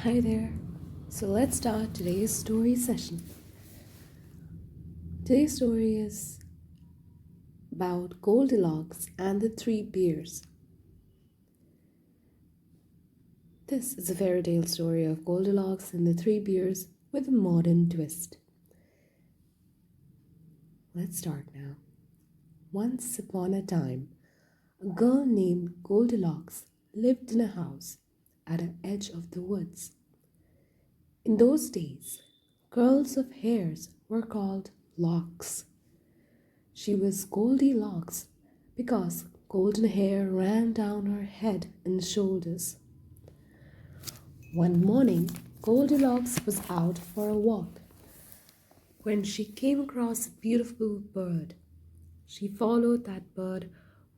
Hi there. So let's start today's story session. Today's story is about Goldilocks and the Three Bears. This is a fairy tale story of Goldilocks and the Three Bears with a modern twist. Let's start now. Once upon a time, a girl named Goldilocks lived in a house at the edge of the woods. In those days, curls of hairs were called locks. She was Goldilocks because golden hair ran down her head and shoulders. One morning, Goldilocks was out for a walk when she came across a beautiful bird. She followed that bird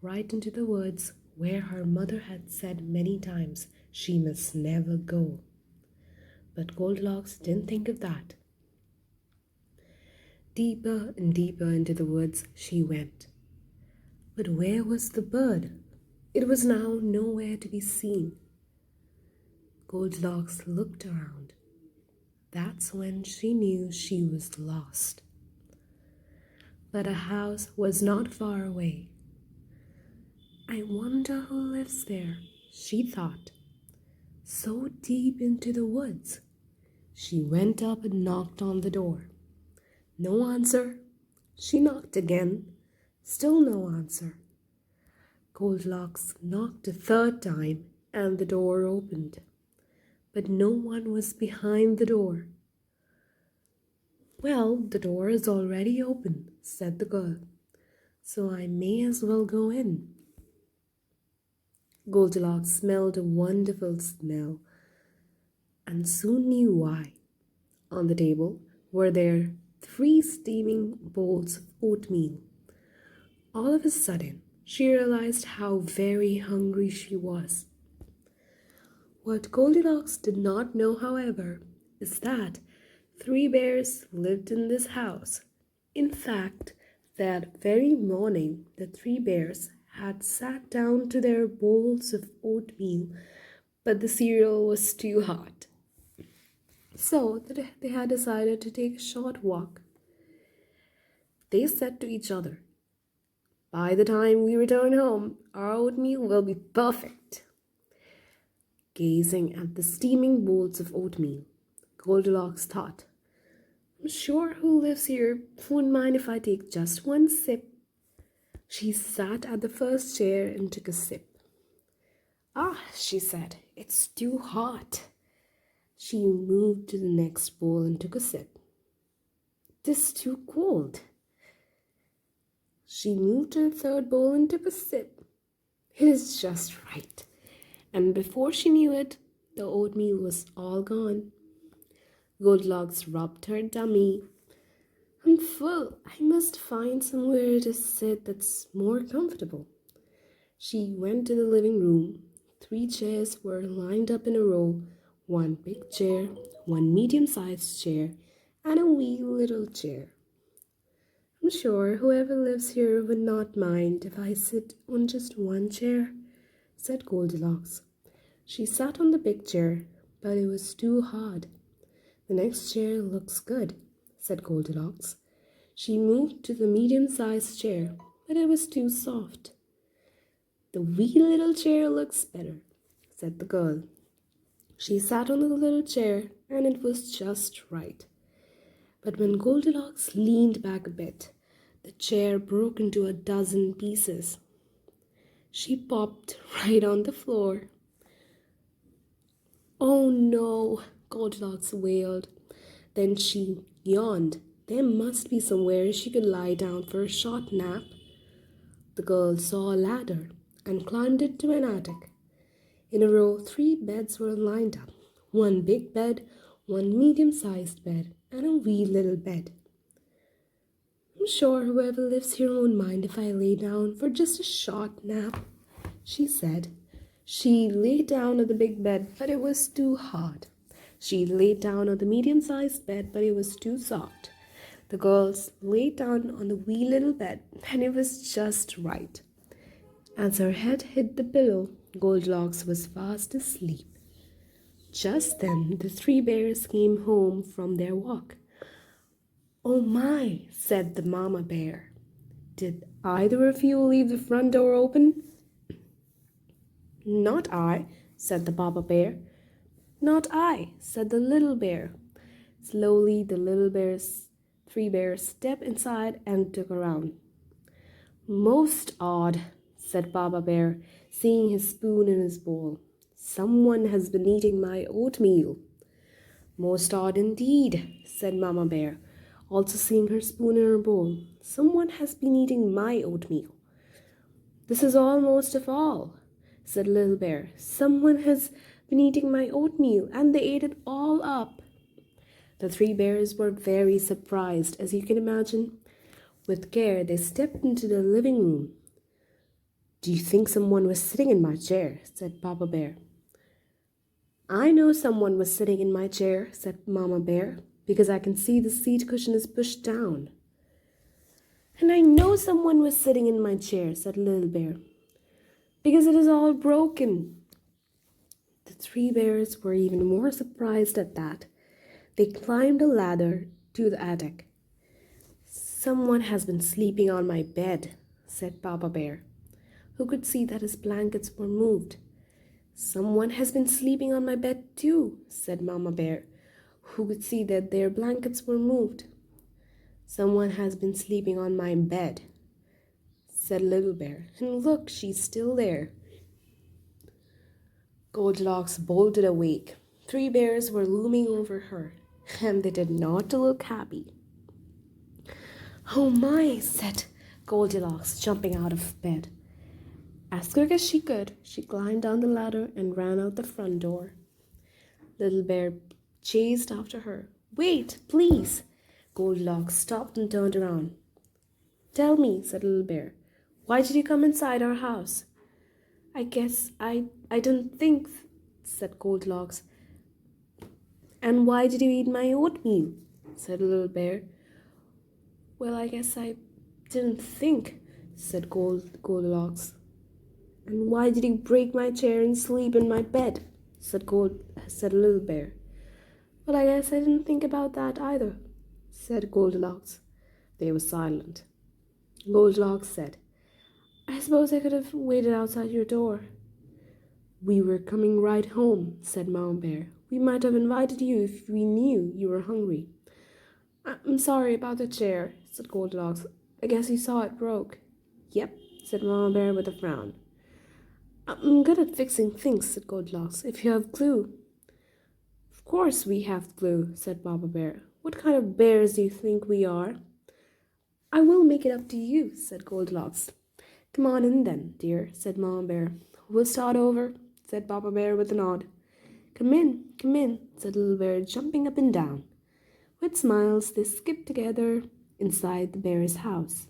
right into the woods where her mother had said many times she must never go. But Goldilocks didn't think of that. Deeper and deeper into the woods she went. But where was the bird? It was now nowhere to be seen. Goldilocks looked around. That's when she knew she was lost. But a house was not far away. I wonder who lives there, she thought. So deep into the woods. She went up and knocked on the door. No answer. She knocked again. Still no answer. Goldilocks knocked a third time and the door opened. But no one was behind the door. Well, the door is already open, said the girl, so I may as well go in. Goldilocks smelled a wonderful smell and soon knew why. On the table were there 3 steaming bowls of oatmeal. All of a sudden, she realized how very hungry she was. What Goldilocks did not know, however, is that 3 bears lived in this house. In fact, that very morning, the 3 bears had sat down to their bowls of oatmeal, but the cereal was too hot. So they had decided to take a short walk. They said to each other, "By the time we return home, our oatmeal will be perfect." Gazing at the steaming bowls of oatmeal, Goldilocks thought, "I'm sure who lives here won't mind if I take just one sip." She sat at the first chair and took a sip. "Ah," she said, "it's too hot." She moved to the next bowl and took a sip. "This is too cold." She moved to the third bowl and took a sip. "It is just right." And before she knew it, the oatmeal was all gone. Goldilocks rubbed her tummy. "I'm full. I must find somewhere to sit that's more comfortable." She went to the living room. 3 chairs were lined up in a row, 1 big chair, 1 medium-sized chair, and a wee little chair. "I'm sure whoever lives here would not mind if I sit on just 1 chair," said Goldilocks. She sat on the big chair, but it was too hard. "The next chair looks good," said Goldilocks. She moved to the medium-sized chair, but it was too soft. "The wee little chair looks better," said the girl. She sat on the little chair, and it was just right. But when Goldilocks leaned back a bit, the chair broke into a dozen pieces. She popped right on the floor. "Oh no," Goldilocks wailed. Then she yawned. There must be somewhere she could lie down for a short nap. The girl saw a ladder and climbed it to an attic. In a row, 3 beds were lined up. 1 big bed, 1 medium-sized bed, and a wee little bed. "I'm sure whoever lives here won't mind if I lay down for just a short nap," she said. She lay down on the big bed, but it was too hard. She lay down on the medium-sized bed, but it was too soft. The girls lay down on the wee little bed, and it was just right. As her head hit the pillow, Goldilocks was fast asleep. Just then the three bears came home from their walk. "Oh my," said the mama bear. "Did either of you leave the front door open?" "Not I," said the papa bear. "Not I," said the little bear. Slowly the three bears stepped inside and took around. "Most odd," said Papa Bear, seeing his spoon in his bowl. "Someone has been eating my oatmeal." "Most odd indeed," said Mama Bear, also seeing her spoon in her bowl. "Someone has been eating my oatmeal." "This is all most of all," said Little Bear. "Someone has been eating my oatmeal, and they ate it all up." The three bears were very surprised, as you can imagine. With care, they stepped into the living room. "Do you think someone was sitting in my chair?" said Papa Bear. "I know someone was sitting in my chair," said Mama Bear, "because I can see the seat cushion is pushed down." "And I know someone was sitting in my chair," said Little Bear, "because it is all broken." The three bears were even more surprised at that. They climbed a ladder to the attic. "Someone has been sleeping on my bed," said Papa Bear, who could see that his blankets were moved. "Someone has been sleeping on my bed too," said Mama Bear, who could see that their blankets were moved. "Someone has been sleeping on my bed," said Little Bear, "and look, she's still there." Goldilocks bolted awake. Three bears were looming over her, and they did not look happy. "Oh my," said Goldilocks, jumping out of bed. As quick as she could, she climbed down the ladder and ran out the front door. Little Bear chased after her. "Wait, please!" Goldilocks stopped and turned around. "Tell me," said Little Bear, "why did you come inside our house?" "I guess I didn't think," said Goldilocks. "And why did you eat my oatmeal?" said Little Bear. "Well, I guess I didn't think," said Goldilocks. "And why did you break my chair and sleep in my bed?" said Little Bear. "Well, I guess I didn't think about that either," said Goldilocks. They were silent. Goldilocks said, "I suppose I could have waited outside your door." "We were coming right home," said Mama Bear. "We might have invited you if we knew you were hungry." "I'm sorry about the chair," said Goldilocks. "I guess you saw it broke." "Yep," said Mama Bear with a frown. "I'm good at fixing things," said Goldilocks, "if you have glue." "Of course we have glue," said Papa Bear. "What kind of bears do you think we are?" "I will make it up to you," said Goldilocks. "Come on in then, dear," said Mama Bear. "We'll start over," said Papa Bear with a nod. Come in," said Little Bear, jumping up and down. With smiles, they skipped together inside the bear's house.